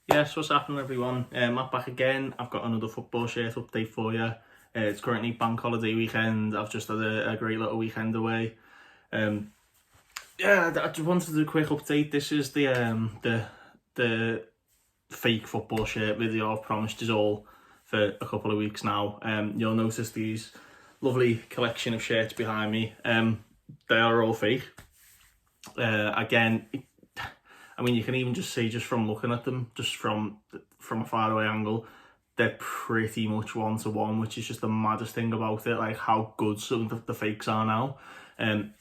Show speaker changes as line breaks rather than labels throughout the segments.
Yes, what's happening everyone? Matt back again. I've got another football shirt update for you. It's currently bank holiday weekend. I've just had a great little weekend away. Yeah, I just wanted to do a quick update. This is the fake football shirt video I've promised you all for a couple of weeks now. You'll notice these lovely collection of shirts behind me. They are all fake. Again, I mean, you can even just see, just from looking at them, just from a far away angle, they're pretty much one-to-one, which is just the maddest thing about it, like how good some of the fakes are now.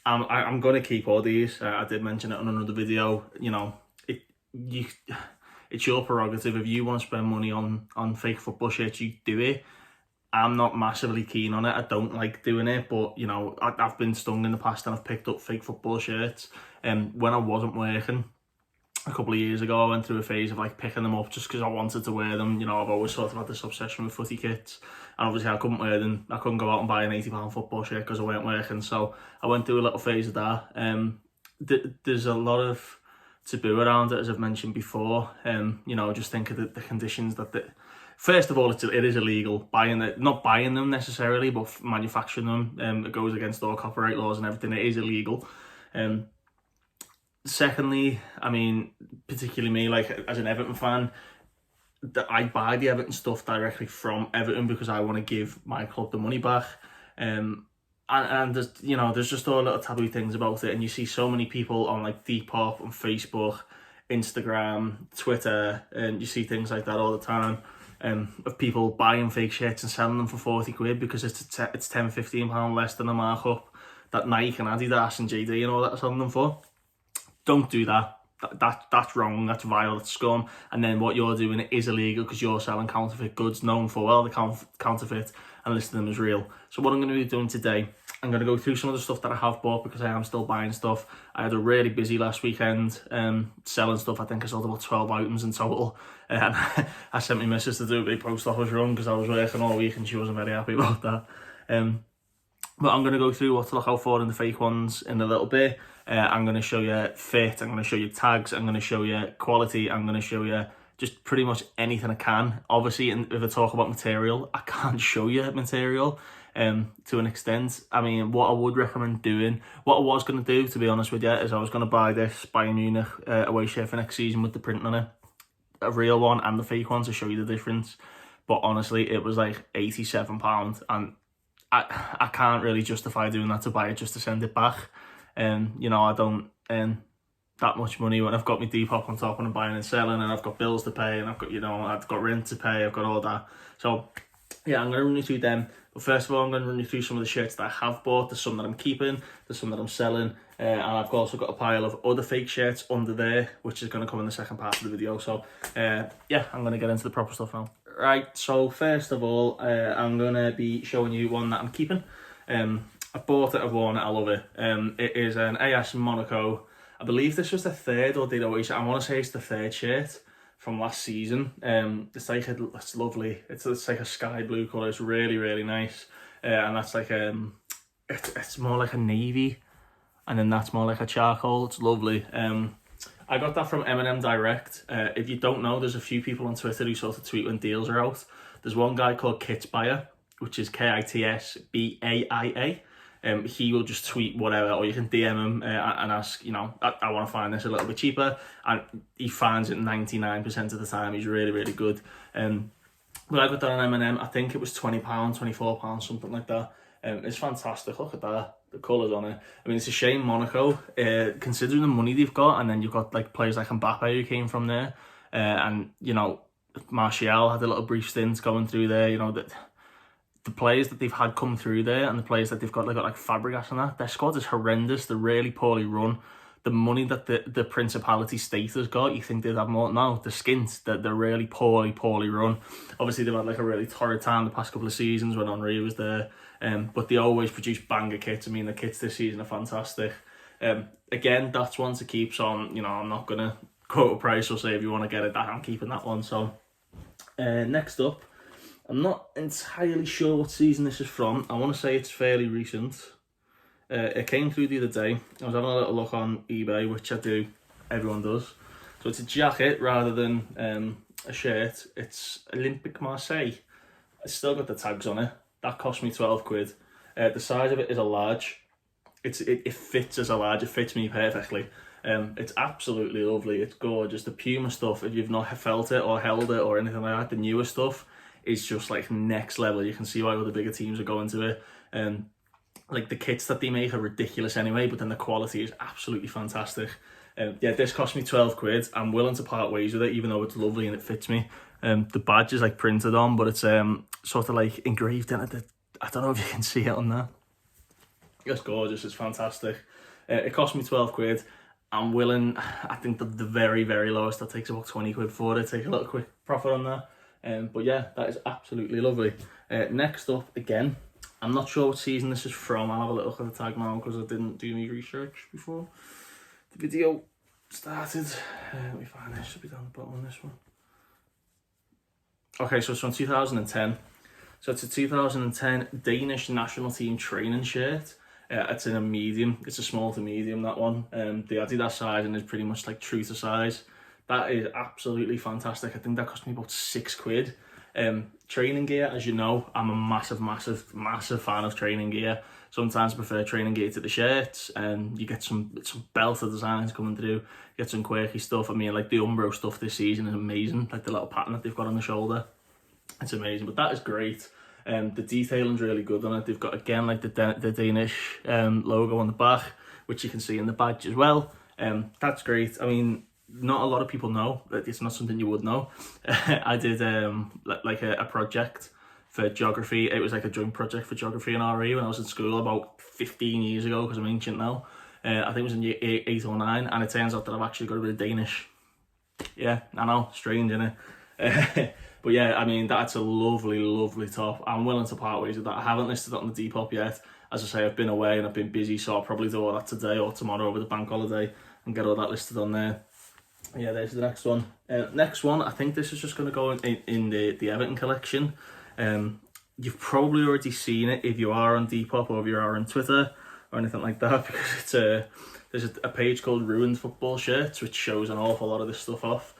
I'm going to keep all these. I did mention it on another video. You know, it's your prerogative. If you want to spend money on fake football shirts, you do it. I'm not massively keen on it. I don't like doing it, but you know, I've been stung in the past and I've picked up fake football shirts. When I wasn't working a couple of years ago, I went through a phase of like picking them up just because I wanted to wear them. You know, I've always sort of had this obsession with footy kits, and obviously I couldn't wear them. I couldn't go out and buy an £80 football shirt because I weren't working. So I went through a little phase of that. There's a lot of taboo around it, as I've mentioned before. You know, just think of the conditions that first of all, it is illegal not buying them necessarily, but manufacturing them. It goes against all copyright laws and everything. It is illegal. Secondly, I mean, particularly me, like as an Everton fan, that I buy the Everton stuff directly from Everton because I want to give my club the money back. And there's, you know, there's just all little taboo things about it, and you see so many people on like Depop, on Facebook, Instagram, Twitter, and you see things like that all the time. Of people buying fake shirts and selling them for 40 quid because it's £10-15 less than a markup that Nike and Adidas and JD and all that are selling them for. Don't do that. That's wrong. That's vile. That's scum. And then what you're doing is illegal because you're selling counterfeit goods, known for well the counterfeit, and listing them as real. So what I'm going to be doing today, I'm going to go through some of the stuff that I have bought because I am still buying stuff. I had a really busy last weekend selling stuff. I think I sold about 12 items in total. And I sent my missus to do a big post office run because I was working all week and she wasn't very happy about that. But I'm going to go through what to look out for in the fake ones in a little bit. I'm going to show you fit, I'm going to show you tags, I'm going to show you quality, I'm going to show you just pretty much anything I can. Obviously, if I talk about material, I can't show you material to an extent. I mean, what I would recommend doing, what I was going to do, to be honest with you, is I was going to buy this Bayern Munich away shirt for next season with the print on it. A real one and the fake one to show you the difference. But honestly, it was like £87, and I can't really justify doing that to buy it just to send it back. You know, I don't earn that much money when I've got my Depop on top and I'm buying and selling, and I've got bills to pay, and I've got rent to pay, I've got all that. So yeah, I'm going to run you through them. But first of all, I'm going to run you through some of the shirts that I have bought. There's some that I'm keeping, there's some that I'm selling, and I've also got a pile of other fake shirts under there, which is going to come in the second part of the video. So yeah, I'm going to get into the proper stuff now. Right, so first of all, I'm going to be showing you one that I'm keeping. I bought it, I've worn it, I love it. It is an AS Monaco. I believe this was the third, or did I always? I want to say it's the third shirt from last season. It's like it's lovely. It's like a sky blue colour. It's really, really nice. And that's like it's more like a navy, and then that's more like a charcoal. It's lovely. I got that from M&M Direct. If you don't know, there's a few people on Twitter who sort of tweet when deals are out. There's one guy called Kitsbaia, which is KITSBAIA. He will just tweet whatever, or you can DM him and ask, you know, I want to find this a little bit cheaper, and he finds it 99% of the time. He's really, really good. But I got that on M&M. I think it was £20, £24, something like that. It's fantastic. Look at that, the colours on it. I mean, it's a shame Monaco, considering the money they've got, and then you've got like players like Mbappe who came from there, and you know, Martial had a little brief stint going through there. You know, that the players that they've had come through there, and the players that they've got like Fabregas and that, their squad is horrendous. They're really poorly run. The money that the Principality state has got, you think they'd have more? No, they're skint. They're really poorly run. Obviously, they've had like a really torrid time the past couple of seasons when Henry was there. But they always produce banger kits. I mean, the kits this season are fantastic. Again, that's one to keep. So you know, I'm not gonna quote a price or say if you want to get it, I'm keeping that one. So next up, I'm not entirely sure what season this is from. I want to say it's fairly recent. It came through the other day. I was having a little look on eBay, which I do, everyone does. So it's a jacket rather than a shirt. It's Olympic Marseille. It's still got the tags on it. That cost me 12 quid. The size of it is a large. It fits as a large. It fits me perfectly. It's absolutely lovely. It's gorgeous. The Puma stuff, if you've not felt it or held it or anything like that, the newer stuff is just like next level. You can see why all the bigger teams are going to it. Like the kits that they make are ridiculous anyway, but then the quality is absolutely fantastic. Yeah, this cost me 12 quid. I'm willing to part ways with it, even though it's lovely and it fits me. The badge is like printed on, but it's sort of like engraved in it. I don't know if you can see it on there. It's gorgeous. It's fantastic. It cost me 12 quid. I'm willing, I think the very, very lowest, that takes about 20 quid for it. Take a little quick profit on that. But yeah, that is absolutely lovely. Next up, again, I'm not sure what season this is from. I'll have a little look at the tag now because I didn't do any research before the video started. Let me find this. Should be down the bottom on this one. Okay, so it's from 2010. So it's a 2010 Danish national team training shirt. It's in a medium. It's a small to medium, that one. The Adidas sizing is pretty much like true to size. That is absolutely fantastic. I think that cost me about 6 quid. Training gear, as you know, I'm a massive fan of training gear. Sometimes I prefer training gear to the shirts, and you get some belter designs coming through, you get some quirky stuff. I mean, like the Umbro stuff this season is amazing, like the little pattern that they've got on the shoulder. It's amazing, but that is great. The detailing's really good on it. They've got, again, like the Danish logo on the back, which you can see in the badge as well. That's great. I mean, not a lot of people know. It's not something you would know. I did like a project for geography. It was like a joint project for geography and RE when I was in school about 15 years ago, because I'm ancient now. I think it was in year 8 or 9, and it turns out that I've actually got a bit of Danish. Yeah, I know, strange, innit? But yeah, I mean, that's a lovely, lovely top. I'm willing to part ways with that. I haven't listed it on the Depop yet. As I say, I've been away and I've been busy, so I'll probably do all that today or tomorrow over the bank holiday and get all that listed on there. Yeah, there's the next one. Next one, I think this is just going to go in the Everton collection. You've probably already seen it if you are on Depop or if you are on Twitter or anything like that, because it's there's a page called Ruined Football Shirts, which shows an awful lot of this stuff off.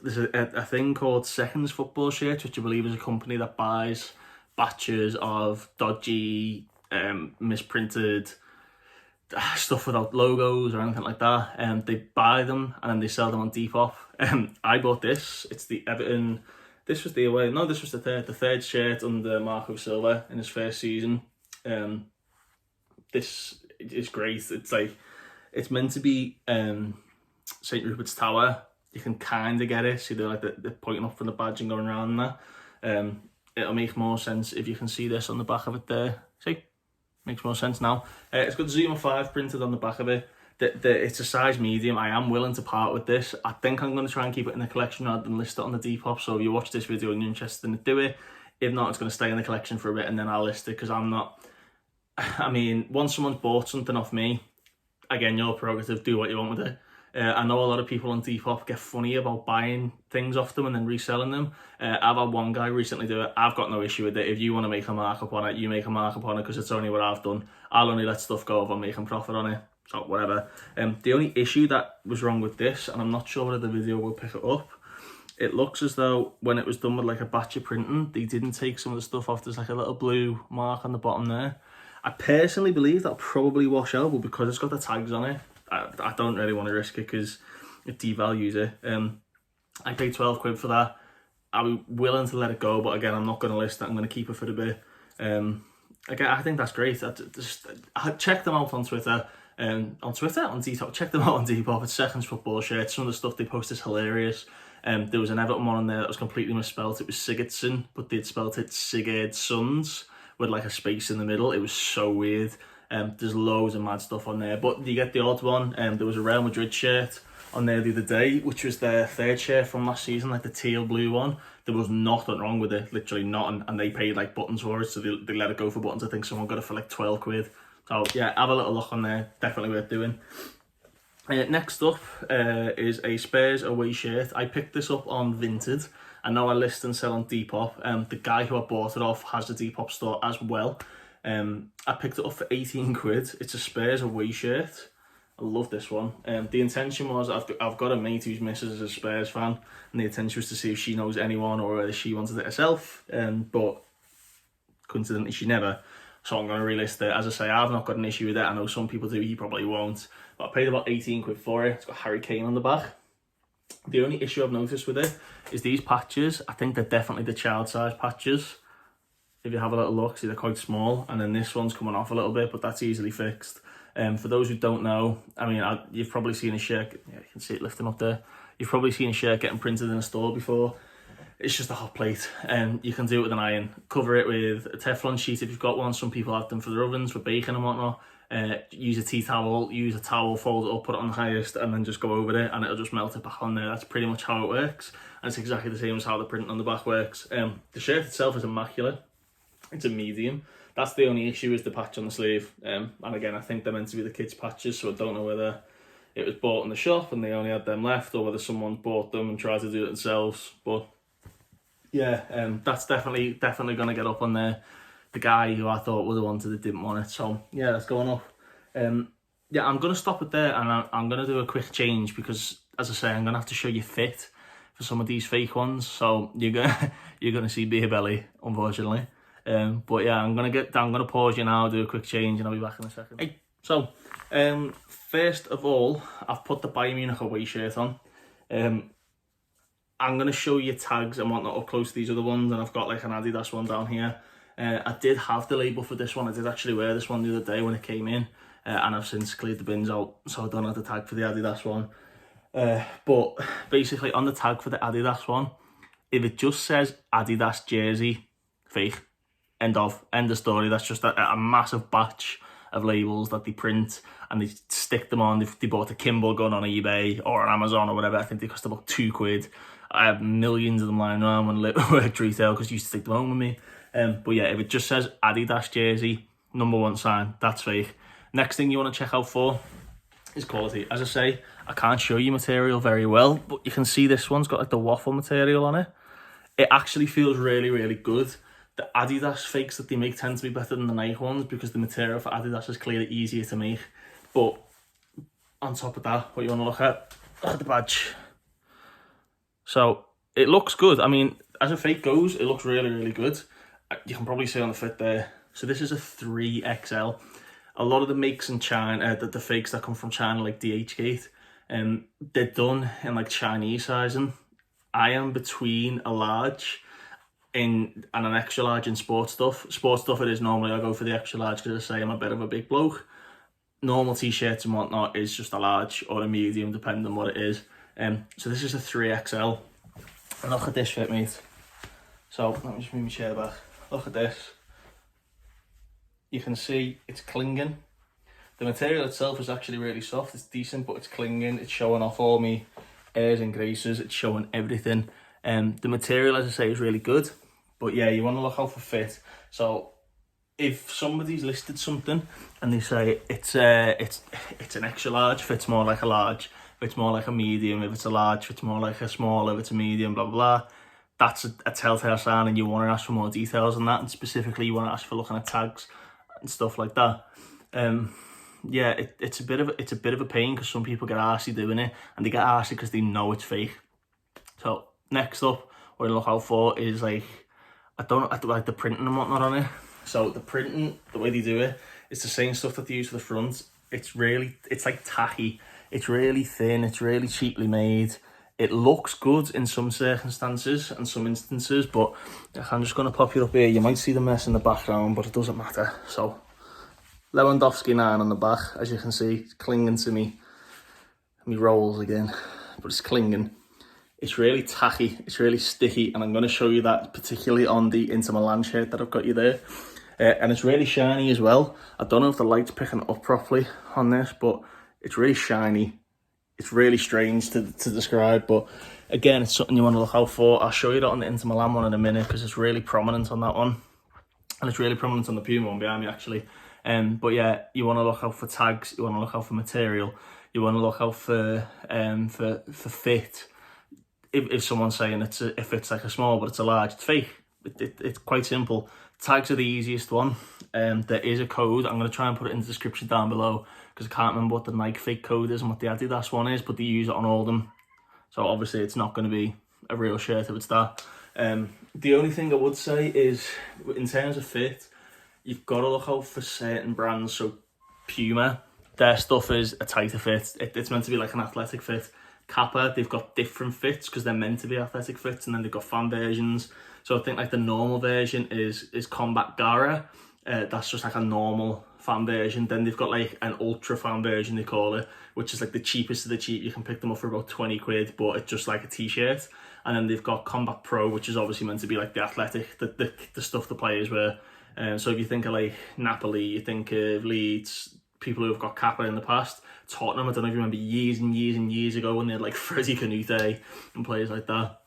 There's a thing called Seconds Football Shirts, which I believe is a company that buys batches of dodgy, misprinted stuff without logos or anything like that. They buy them and then they sell them on Depop. I bought this. It's the Everton. This was the away. No, this was the third shirt under Marco Silva in his first season. This is great. It's like, it's meant to be St. Rupert's Tower. You can kind of get it. See, they're pointing up from the badge and going around that. It'll make more sense if you can see this on the back of it there. See? Makes more sense now. It's got Zuma 5 printed on the back of it. It's a size medium. I am willing to part with this. I think I'm going to try and keep it in the collection rather than list it on the Depop. So if you watch this video and you're interested in it, do it. If not, it's going to stay in the collection for a bit and then I'll list it, because I'm not... I mean, once someone's bought something off me, again, your prerogative, do what you want with it. I know a lot of people on Depop get funny about buying things off them and then reselling them. I've had one guy recently do it. I've got no issue with it. If you want to make a markup on it, you make a markup on it, because it's only what I've done. I'll only let stuff go if I'm making profit on it. So whatever. The only issue that was wrong with this, and I'm not sure whether the video will pick it up, it looks as though when it was done with like a batch of printing, they didn't take some of the stuff off. There's like a little blue mark on the bottom there. I personally believe that'll probably wash out, but because it's got the tags on it, I don't really want to risk it because it devalues it. I paid 12 quid for that. I'm willing to let it go, but again, I'm not going to list it. I'm going to keep it for a bit. Again, I think that's great. I check them out on Twitter. On Depop. Check them out on Depop. It's Seconds Football Shirts. Some of the stuff they post is hilarious. There was an Everton one on there that was completely misspelt. It was Sigurdsson, but they'd spelt it Sigurdssons with like a space in the middle. It was so weird. There's loads of mad stuff on there, but you get the odd one. There was a Real Madrid shirt on there the other day, which was their third shirt from last season, like the teal blue one. There was nothing wrong with it, literally nothing, and they paid like buttons for it, so they let it go for buttons. I think someone got it for like 12 quid. So yeah, have a little look on there, definitely worth doing. Next up is a Spurs away shirt. I picked this up on Vinted. I know I list and sell on Depop. The guy who I bought it off has the Depop store as well. I picked it up for 18 quid. It's a Spurs away shirt I love this one. The intention was, I've got a mate whose missus is a Spurs fan, and the intention was to see if she knows anyone or whether she wanted it herself, but coincidentally she never. So I'm going to relist it. As I say, I've not got an issue with it. I know some people do, he probably won't. But I paid about 18 quid for it. It's got Harry Kane on the back. The only issue I've noticed with it is these patches. I think they're definitely the child size patches. If you have a little look, see they're quite small. And then this one's coming off a little bit, but that's easily fixed. For those who don't know, I mean, you've probably seen a shirt, yeah, you can see it lifting up there. You've probably seen a shirt getting printed in a store before. It's just a hot plate, and you can do it with an iron. Cover it with a Teflon sheet if you've got one. Some people have them for their ovens, for bacon and whatnot. Use a tea towel, use a towel, fold it up, put it on the highest, and then just go over it, and it'll just melt it back on there. That's pretty much how it works, and it's exactly the same as how the printing on the back works. The shirt itself is immaculate. It's a medium. That's the only issue, is the patch on the sleeve. And again, I think they're meant to be the kids' patches, so I don't know whether it was bought in the shop and they only had them left, or whether someone bought them and tried to do it themselves. But yeah, that's definitely going to get up on there. The guy who I thought was the one that didn't want it. So yeah, that's going up. Yeah, I'm going to stop it there, and I'm going to do a quick change because, as I say, I'm going to have to show you fit for some of these fake ones. So you're gonna see beer belly, unfortunately. But yeah, I'm gonna pause you now, do a quick change, and I'll be back in a second. Hey, so first of all, I've put the Bayern Munich away shirt on. I'm gonna show you tags and whatnot up close to these other ones, and I've got like an Adidas one down here. I did have the label for this one. I did actually wear this one the other day when it came in, and I've since cleared the bins out, so I don't have the tag for the Adidas one. But basically, on the tag for the Adidas one, if it just says Adidas jersey, fake. End of story. That's just a massive batch of labels that they print and they stick them on. They bought a Kimball gun on eBay or on Amazon or whatever. I think they cost about £2. I have millions of them lying around when I worked retail because you used to take them home with me. But yeah, if it just says Adidas jersey, #1 sign, that's fake. Next thing you want to check out for is quality. As I say, I can't show you material very well, but you can see this one's got like the waffle material on it. It actually feels really, really good. The Adidas fakes that they make tend to be better than the Nike ones because the material for Adidas is clearly easier to make. But on top of that, what you want to look at the badge. So it looks good. I mean, as a fake goes, it looks really, really good. You can probably see on the fit there. So this is a 3XL. A lot of the makes in China, the fakes that come from China, like DHGate, they're done in like Chinese sizing. I am between a large and an extra large in sports stuff. Sports stuff it is normally, I go for the extra large because I say I'm a bit of a big bloke. Normal t-shirts and whatnot is just a large or a medium, depending on what it is. So this is a 3XL. And look at this fit, mate. So let me just move my chair back. Look at this. You can see it's clinging. The material itself is actually really soft. It's decent, but it's clinging. It's showing off all me airs and graces. It's showing everything. The material, as I say, is really good. But yeah, you want to look out for fit. So if somebody's listed something and they say it's an extra large, fits more like a large, fits more like a medium, if it's a large, fits more like a small, if it's a medium, blah, blah, blah, that's a telltale sign, and you want to ask for more details on that, and specifically you want to ask for looking at tags and stuff like that. Yeah, it's a bit of a pain because some people get arsey doing it, and they get arsey because they know it's fake. So next up, what I look out for is like like the printing and whatnot on it. So the printing, the way they do it, it's the same stuff that they use for the front. It's like tacky. It's really thin. It's really cheaply made. It looks good in some circumstances and some instances, but I'm just going to pop you up here. You might see the mess in the background, but it doesn't matter. So Lewandowski 9 on the back, as you can see, it's clinging to me rolls again, but it's clinging. It's really tacky, it's really sticky, and I'm going to show you that particularly on the Inter Milan shirt that I've got you there. And it's really shiny as well. I don't know if the light's picking it up properly on this, but it's really shiny. It's really strange to describe, but again, it's something you want to look out for. I'll show you that on the Inter Milan one in a minute because it's really prominent on that one. And it's really prominent on the Puma one behind me, actually. But yeah, you want to look out for tags, you want to look out for material, you want to look out for fit. If someone's saying if it's like a small but it's a large, it's fake. It's quite simple. Tags are the easiest one. There is a code. I'm going to try and put it in the description down below because I can't remember what the Nike fake code is and what the Adidas one is, but they use it on all of them. So obviously it's not going to be a real shirt if it's that. The only thing I would say is, in terms of fit, you've got to look out for certain brands. So Puma, their stuff is a tighter fit. It's meant to be like an athletic fit. Kappa, they've got different fits because they're meant to be athletic fits, and then they've got fan versions. So I think like the normal version is Combat Gara. That's just like a normal fan version. Then they've got like an ultra fan version, they call it, which is like the cheapest of the cheap. You can pick them up for about 20 quid, but it's just like a t-shirt. And then they've got Combat Pro, which is obviously meant to be like the athletic, the stuff the players wear. So if you think of like Napoli, you think of Leeds, people who have got Kappa in the past. Tottenham, I don't know if you remember years and years and years ago when they had like Freddie Canute and players like that.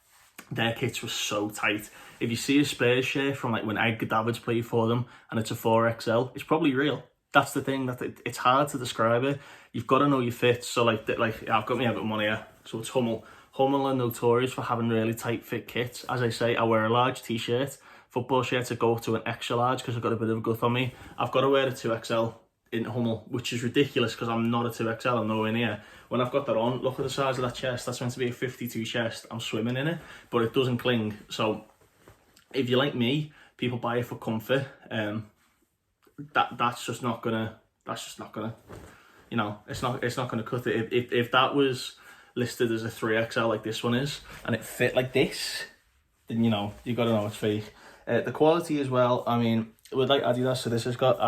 Their kits were so tight. If you see a Spurs shirt from like when Edgar Davids played for them and it's a 4XL, it's probably real. That's the thing, that it's hard to describe it. You've got to know your fits. So like I've got my Everton one here. So it's Hummel. Hummel are notorious for having really tight fit kits. As I say, I wear a large t-shirt. Football shirts I go to an extra large because I've got a bit of a gut on me. I've got to wear a 2XL in Hummel, which is ridiculous because I'm not a 2XL, I'm nowhere near. When I've got that on, look at the size of that chest. That's meant to be a 52 chest. I'm swimming in it, but it doesn't cling. So if you're like me, people buy it for comfort. That's just not gonna, you know, it's not gonna cut it. If that was listed as a 3XL like this one is, and it fit like this, then you know, you gotta know it's fake. The quality as well, I mean, with like Adidas, so this has got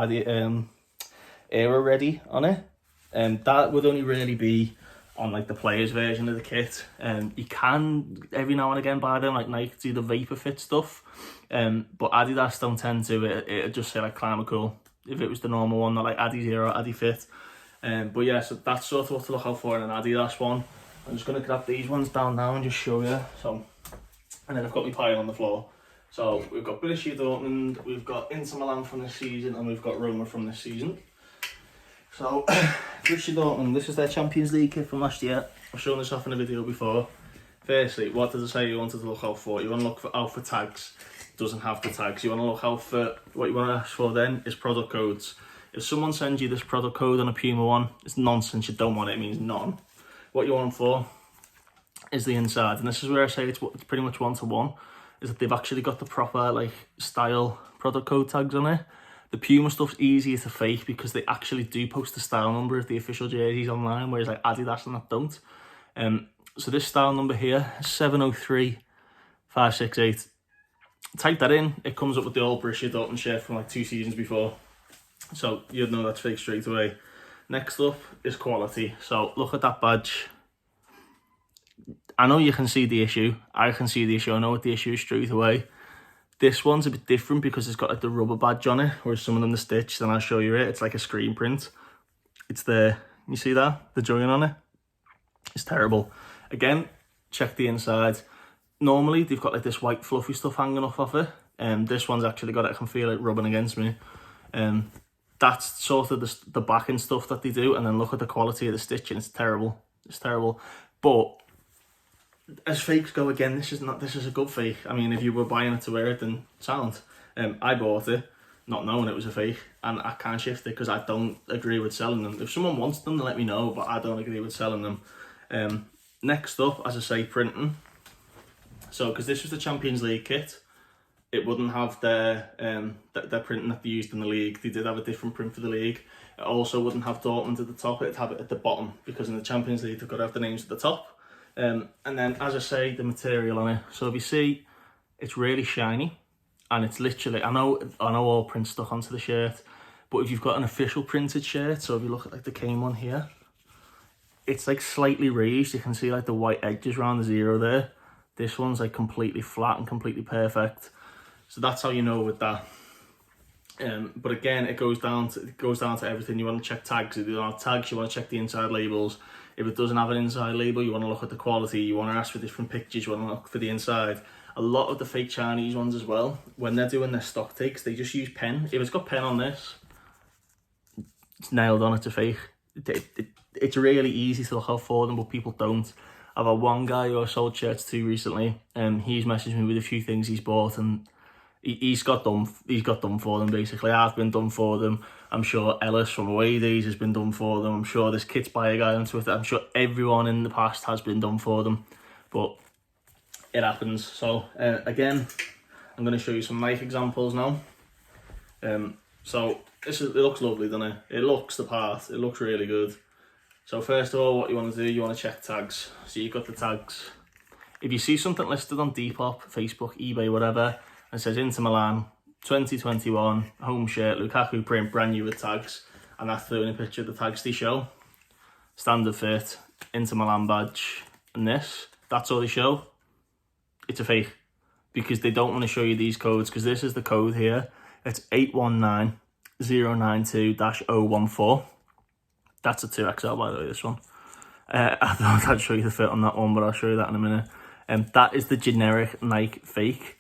Aero Ready on it, and that would only really be on like the players version of the kit. You can every now and again buy them, like Nike do the Vapor Fit stuff, but Adidas don't tend to. It'd just say like Climate Cool if it was the normal one, not like Adi Zero, Adi Fit. But yeah, so that's sort of what to look out for in an Adidas one. I'm just gonna grab these ones down now and just show you. So, and then I've got my pile on the floor. So we've got Borussia Dortmund, we've got Inter Milan from this season, and we've got Roma from this season. So, Borussia Dortmund, this is their Champions League kit from last year. I've shown this off in a video before. Firstly, what does it say you wanted to look out for? You want to look out for tags. It doesn't have the tags. You want to look out for, what you want to ask for then is product codes. If someone sends you this product code on a Puma one, it's nonsense, you don't want it, it means none. What you want for is the inside, and this is where I say it's pretty much one-to-one, is that they've actually got the proper like style product code tags on it. The Puma stuff's easier to fake because they actually do post the style number of the official jerseys online, whereas like Adidas and that don't. So this style number here, 703568. Type that in, it comes up with the old Borussia Dortmund shirt from like 2 seasons before. So you'd know that's fake straight away. Next up is quality. So look at that badge. I know you can see the issue. I can see the issue. I know what the issue is straight away. This one's a bit different because it's got like the rubber badge on it, whereas some of them are stitched, and I'll show you it. It's like a screen print. It's there. You see that? The join on it? It's terrible. Again, check the inside. Normally, they've got like this white fluffy stuff hanging off of it. This one's actually got it. I can feel it rubbing against me. That's sort of the backing stuff that they do, and then look at the quality of the stitching. It's terrible. It's terrible. But as fakes go, again, this is a good fake. I mean, if you were buying it to wear it, then sound. I bought it not knowing it was a fake, and I can't shift it because I don't agree with selling them. If someone wants them, then let me know, but I don't agree with selling them. Next up, as I say, printing. So, because this was the Champions League kit, it wouldn't have their printing that they used in the league. They did have a different print for the league. It also wouldn't have Dortmund at the top, it'd have it at the bottom, because in the Champions League they've got to have the names at the top. And then, as I say, the material on it. So if you see, it's really shiny, and it's literally, I know all print stuck onto the shirt, but if you've got an official printed shirt, so if you look at like the Kane one here, it's like slightly raised. You can see like the white edges around the zero there. This one's like completely flat and completely perfect. So that's how you know with that. But again, it goes down to everything. You want to check tags. If you don't have tags, you want to check the inside labels. If it doesn't have an inside label, you want to look at the quality. You want to ask for different pictures. You want to look for the inside. A lot of the fake Chinese ones as well, when they're doing their stock takes, they just use pen. If it's got pen on this, it's nailed on. It's a fake. It's really easy to look out for them, but people don't. I've had one guy who I sold shirts to recently, and he's messaged me with a few things he's bought, and he's got done for them, basically. I've been done for them. I'm sure Ellis from Away Days has been done for them. I'm sure this Kits Buyer guy on Twitter, I'm sure everyone in the past has been done for them. But it happens. So, again, I'm going to show you some knife examples now. So, it looks lovely, doesn't it? It looks the part. It looks really good. So, first of all, what you want to do, you want to check tags. So, you've got the tags. If you see something listed on Depop, Facebook, eBay, whatever, and it says Inter Milan, 2021, home shirt, Lukaku print, brand new with tags, and that's the only picture of the tags they show. Standard fit, Inter Milan badge, and this, that's all they show. It's a fake, because they don't want to show you these codes, because this is the code here. It's 819092-014. That's a 2XL, by the way, this one. I thought I'd show you the fit on that one, but I'll show you that in a minute. That is the generic Nike fake.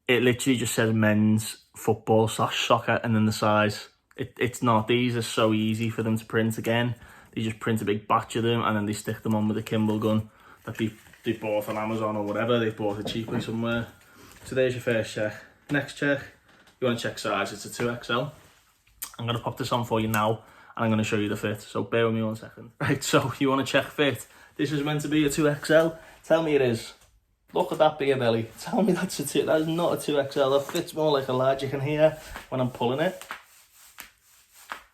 It literally just says men's football / soccer and then the size. It's not. These are so easy for them to print again. They just print a big batch of them and then they stick them on with a Kimball gun that they bought on Amazon or whatever. They bought it cheaply somewhere. So there's your first check. Next check, you want to check size. It's a 2XL. I'm going to pop this on for you now and I'm going to show you the fit. So bear with me 1 second. Right, so you want to check fit. This is meant to be a 2XL. Tell me it is. Look at that beer belly. Tell me that's a 2. That is not a 2XL. That fits more like a large. You can hear when I'm pulling it.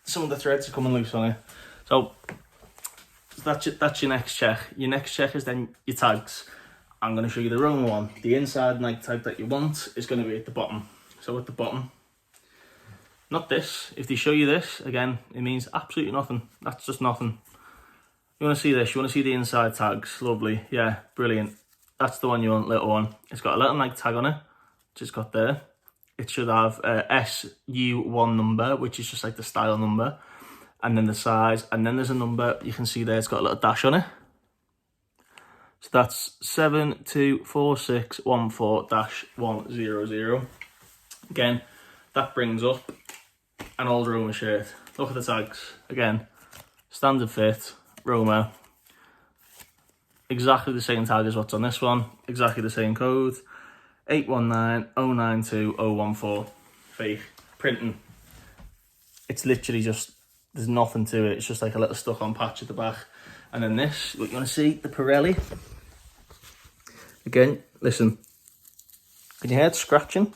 Some of the threads are coming loose on it. So that's your next check. Your next check is then your tags. I'm going to show you the wrong one. The inside Nike tag that you want is going to be at the bottom. So at the bottom, not this. If they show you this, again, it means absolutely nothing. That's just nothing. You want to see this? You want to see the inside tags? Lovely. Yeah, brilliant. That's the one you want, little one. It's got a little Nike tag on it, which it's got there. It should have SU1 number, which is just like the style number, and then the size, and then there's a number. You can see there it's got a little dash on it. So that's 724614-100. Again, that brings up an old Roma shirt. Look at the tags. Again, standard fit, Roma. Exactly the same tag as what's on this one. Exactly the same code. 819092-014. Fake. Printing. It's literally just, there's nothing to it. It's just like a little stuck on patch at the back. And then this, what you want to see, the Pirelli. Again, listen. Can you hear it scratching?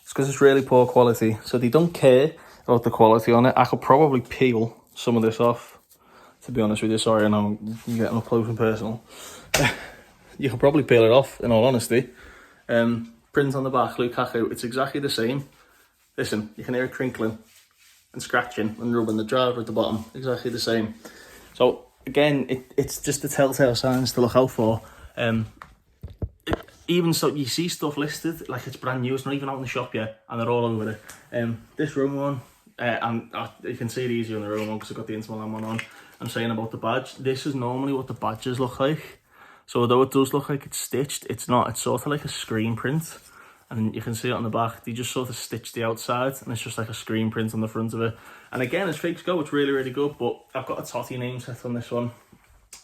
It's because it's really poor quality. So they don't care about the quality on it. I could probably peel some of this off. To be honest with you, sorry, I know you're getting up close and personal. You could probably peel it off, in all honesty. Print on the back, Lukaku, it's exactly the same. Listen, you can hear it crinkling and scratching and rubbing the driver at the bottom. Exactly the same. So, again, it's just the telltale signs to look out for. Even so, you see stuff listed, like it's brand new, it's not even out in the shop yet, and they're all over it. This Roma one, and you can see it easier on the Roma one because I've got the Inter Milan one on. I'm saying about the badge, this is normally what the badges look like. So although it does look like it's stitched, it's not. It's sort of like a screen print. And you can see it on the back. They just sort of stitch the outside and it's just like a screen print on the front of it. And again, as fakes go, it's really, really good. But I've got a Totti name set on this one.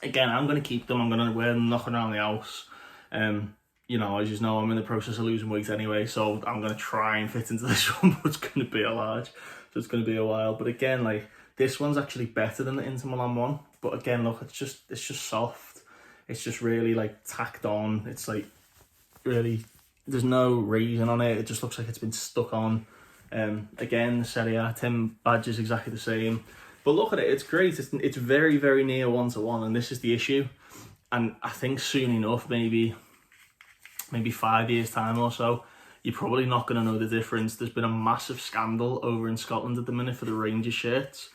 Again, I'm going to keep them. I'm going to wear them knocking around the house. You know, as you know, I'm in the process of losing weight anyway. So I'm going to try and fit into this one, but it's going to be a large. So it's going to be a while. But again, like, this one's actually better than the Inter Milan one. But again, look, it's just soft. It's just really like tacked on. It's like really, there's no reason on it. It just looks like it's been stuck on. Again, the Serie A Tim badge is exactly the same. But look at it, it's great. It's very, very near 1-to-1, and this is the issue. And I think soon enough, maybe 5 years time or so, you're probably not going to know the difference. There's been a massive scandal over in Scotland at the minute for the Rangers shirts.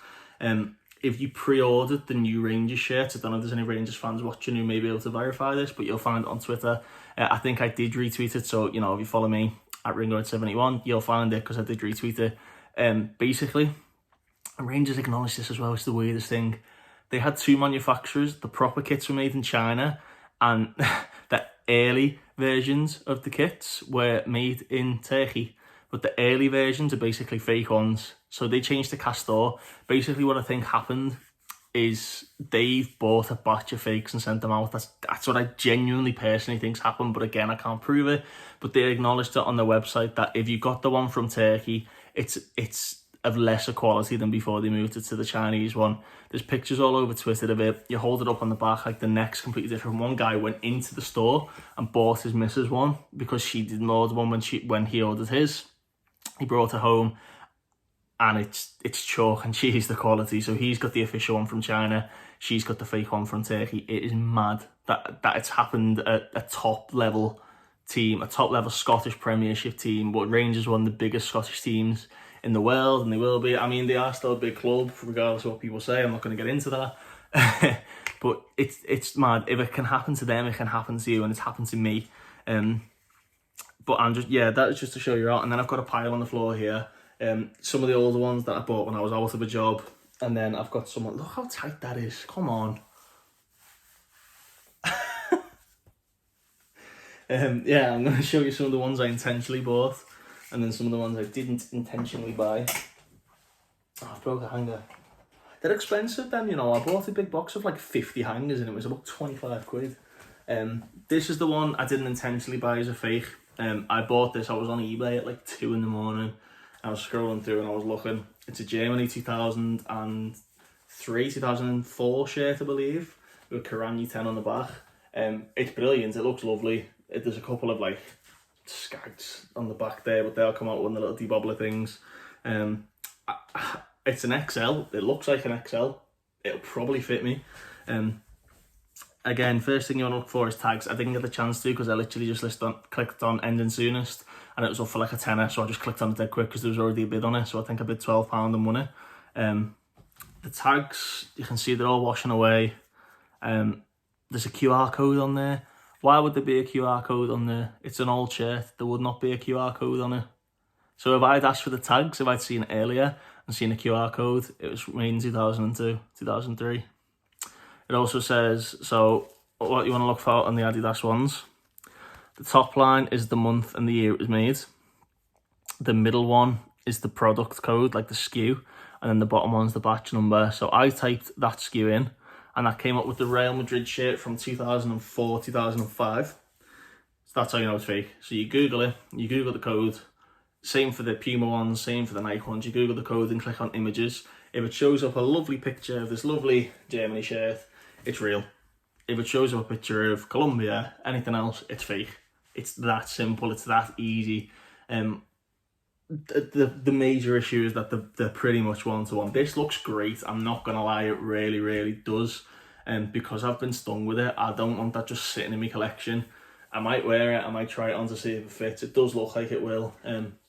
If you pre-ordered the new Rangers shirts, I don't know if there's any Rangers fans watching who may be able to verify this, but you'll find it on Twitter. I think I did retweet it, so, you know, if you follow me at Ringo71, you'll find it because I did retweet it. Basically, and Rangers acknowledge this as well, it's the weirdest thing. They had two manufacturers, the proper kits were made in China, and the early versions of the kits were made in Turkey. But the early versions are basically fake ones. So they changed to Castor. Basically what I think happened is they've bought a batch of fakes and sent them out. That's what I genuinely personally think's happened, but again, I can't prove it. But they acknowledged it on their website that if you got the one from Turkey, it's of lesser quality than before they moved it to the Chinese one. There's pictures all over Twitter of it. You hold it up on the back, like the neck's completely different. One guy went into the store and bought his missus one because she didn't order one when he ordered his. He brought it home, and it's chalk and cheese, the quality. So he's got the official one from China, she's got the fake one from Turkey. It is mad that it's happened at a top level team, a top level Scottish Premiership team. But Rangers are one of the biggest Scottish teams in the world, and they will be. I mean, they are still a big club, regardless of what people say. I'm not going to get into that. But it's mad. If it can happen to them, it can happen to you, and it's happened to me. But I'm just, that was just to show you out. And then I've got a pile on the floor here. Some of the older ones that I bought when I was out of a job. And then I've got some, look how tight that is. Come on. I'm going to show you some of the ones I intentionally bought. And then some of the ones I didn't intentionally buy. Oh, I broke a hanger. They're expensive then, I bought a big box of like 50 hangers and it was about 25 quid. This is the one I didn't intentionally buy as a fake. I bought this, I was on eBay at like 2 in the morning. I was scrolling through and I was looking. It's a Germany 2003, 2004 shirt, I believe, with Karanye 10 on the back. It's brilliant, it looks lovely. There's a couple of like skags on the back there, but they'll come out with the little debobbler things. It's an XL, it looks like an XL. It'll probably fit me. Again, first thing you want to look for is tags. I didn't get the chance to because I literally just clicked on ending soonest and it was up for like a tenner, so I just clicked on it dead quick because there was already a bid on it, so I think I bid £12 and won it. The tags, you can see they're all washing away. There's a QR code on there. Why would there be a QR code on there? It's an old shirt, there would not be a QR code on it. So if I'd asked for the tags, if I'd seen it earlier and seen a QR code, it was made in 2002, 2003. It also says, so what you want to look for on the Adidas ones. The top line is the month and the year it was made. The middle one is the product code, like the SKU. And then the bottom one's the batch number. So I typed that SKU in and that came up with the Real Madrid shirt from 2004, 2005. So that's how you know it's fake. So you Google it, you Google the code. Same for the Puma ones, same for the Nike ones. You Google the code and click on images. If it shows up a lovely picture of this lovely Germany shirt, it's real. If it shows up a picture of Colombia, anything else, it's fake. It's that simple, it's that easy. The major issue is that they're pretty much one-to-one. This looks great, I'm not gonna lie, it really, really does. Because I've been stung with it, I don't want that just sitting in my collection. I might wear it, I might try it on to see if it fits. It does look like it will,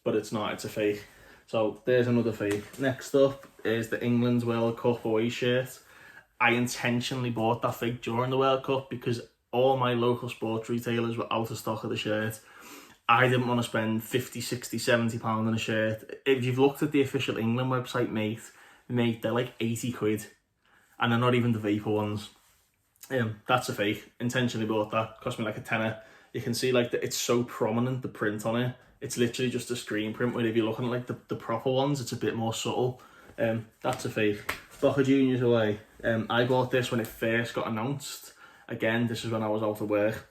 but it's not, it's a fake. So there's another fake. Next up is the England's World Cup away shirt. I intentionally bought that fake during the World Cup because all my local sports retailers were out of stock of the shirt. I didn't want to spend 50, 60, 70 pound on a shirt. If you've looked at the official England website, mate, they're like 80 quid. And they're not even the Vapor ones. That's a fake. Intentionally bought that. Cost me like a tenner. You can see like it's so prominent, the print on it. It's literally just a screen print, where if you're looking at like the proper ones, it's a bit more subtle. That's a fake. Boca Juniors away. I bought this when it first got announced. Again, this is when I was out of work.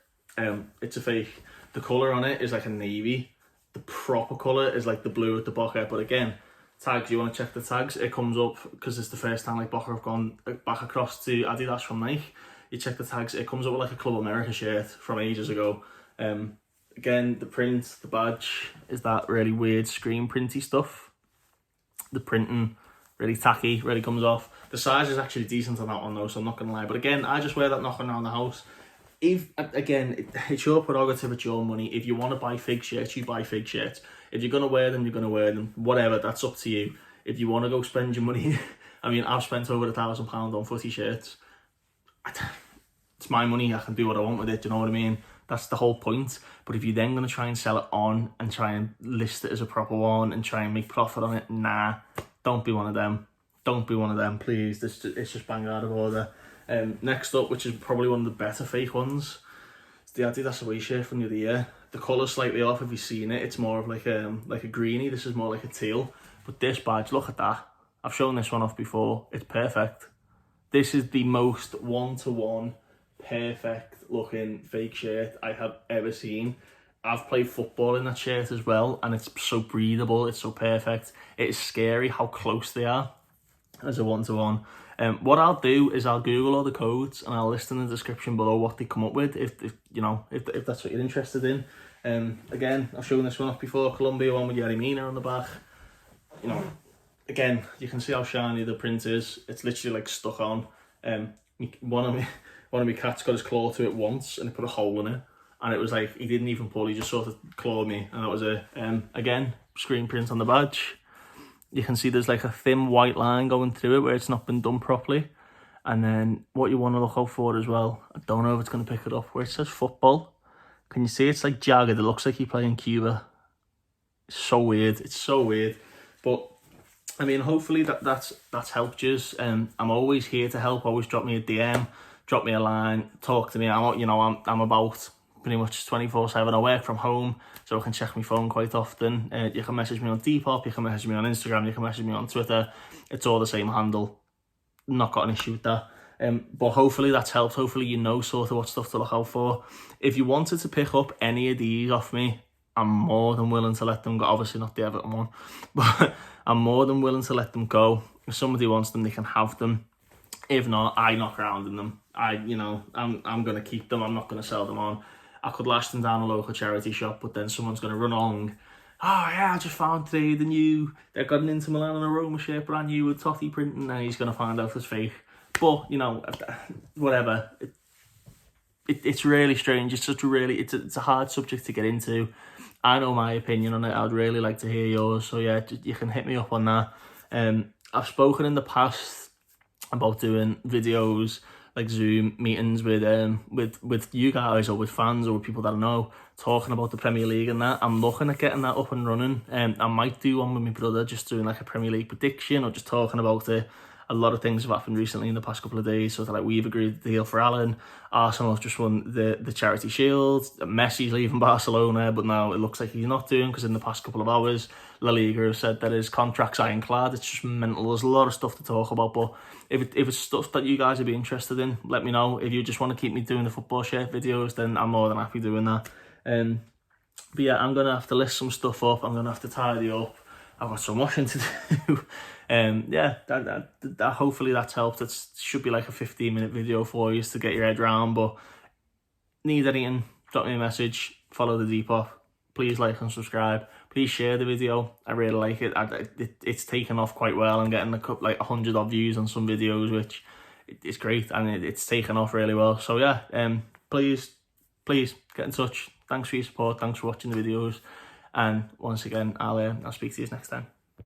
It's a fake. The colour on it is like a navy. The proper colour is like the blue at the Boca. But again, tags, you want to check the tags. It comes up because it's the first time like Boca have gone back across to Adidas from Nike. You check the tags, it comes up with like a Club America shirt from ages ago. Again, the print, the badge is that really weird screen printy stuff. The printing, really tacky, really comes off. The size is actually decent on that one though, so I'm not going to lie. But again, I just wear that knocking around the house. If, again, it's your prerogative, it's your money. If you want to buy fake shirts, you buy fake shirts. If you're going to wear them, you're going to wear them. Whatever, that's up to you. If you want to go spend your money, I mean, I've spent over £1,000 on footy shirts. It's my money, I can do what I want with it, do you know what I mean? That's the whole point. But if you're then going to try and sell it on and try and list it as a proper one and try and make profit on it, nah, don't be one of them. Don't be one of them, please. It's just bang out of order. Next up, which is probably one of the better fake ones, it's the Adidas away shirt from the other year. The colour's slightly off if you've seen it. It's more of like a greeny. This is more like a teal. But this badge, look at that. I've shown this one off before. It's perfect. This is the most one-to-one perfect looking fake shirt I have ever seen. I've played football in that shirt as well, and it's so breathable, it's so perfect. It is scary how close they are as a one-to-one. What I'll do is I'll Google all the codes and I'll list in the description below what they come up with, if that's what you're interested in. Again, I've shown this one off before, Columbia one with Yerry Mina on the back. You know, again, you can see how shiny the print is. It's literally like stuck on. One of my cats got his claw to it once and it put a hole in it, and it was like he didn't even pull, he just sort of clawed me, and that was a again, screen print on the badge. You can see there's like a thin white line going through it where it's not been done properly. And then what you want to look out for as well, I don't know if it's going to pick it up, where it says football. Can you see it's like jagged? It looks like you play in Cuba. It's so weird. It's so weird. But I mean, hopefully that's helped you. I'm always here to help. Always drop me a DM, drop me a line, talk to me. I'm about pretty much 24/7. I work from home, so I can check my phone quite often. You can message me on Depop, you can message me on Instagram, you can message me on Twitter. It's all the same handle. Not got an issue with that. But hopefully that's helped. Hopefully you know sort of what stuff to look out for. If you wanted to pick up any of these off me, I'm more than willing to let them go. Obviously not the Everton one, but I'm more than willing to let them go. If somebody wants them, they can have them. If not, I knock around in them. I'm gonna keep them. I'm not gonna sell them on. I could lash them down a local charity shop, but then someone's gonna run along. Oh yeah, I just found today they've got an Inter Milan and a Roma shirt, brand new with Totti printing, and he's gonna find out it's fake. But whatever. It's really strange. It's it's a hard subject to get into. I know my opinion on it. I'd really like to hear yours. So yeah, you can hit me up on that. I've spoken in the past about doing videos like Zoom meetings with you guys or with fans or with people that I know, talking about the Premier League and that. I'm looking at getting that up and running. I might do one with my brother, just doing like a Premier League prediction or just talking about it. A lot of things have happened recently in the past couple of days. So like we've agreed the deal for Alan. Arsenal have just won the Charity Shield. Messi's leaving Barcelona, but now it looks like he's not doing, because in the past couple of hours, La Liga have said that his contract's ironclad. It's just mental. There's a lot of stuff to talk about, but if it's stuff that you guys would be interested in, let me know. If you just want to keep me doing the football shirt videos, then I'm more than happy doing that. But yeah, I'm going to have to list some stuff up. I'm going to have to tidy up. I've got some washing to do. Yeah, that hopefully that's helped. It should be like a 15-minute video for you to get your head round. But need anything, drop me a message. Follow the Depop. Please like and subscribe. Please share the video. I really like it. It's taken off quite well. I'm getting like 100 odd views on some videos, which is great, and it's taken off really well. So yeah, please get in touch. Thanks for your support. Thanks for watching the videos. And once again, I'll speak to you next time.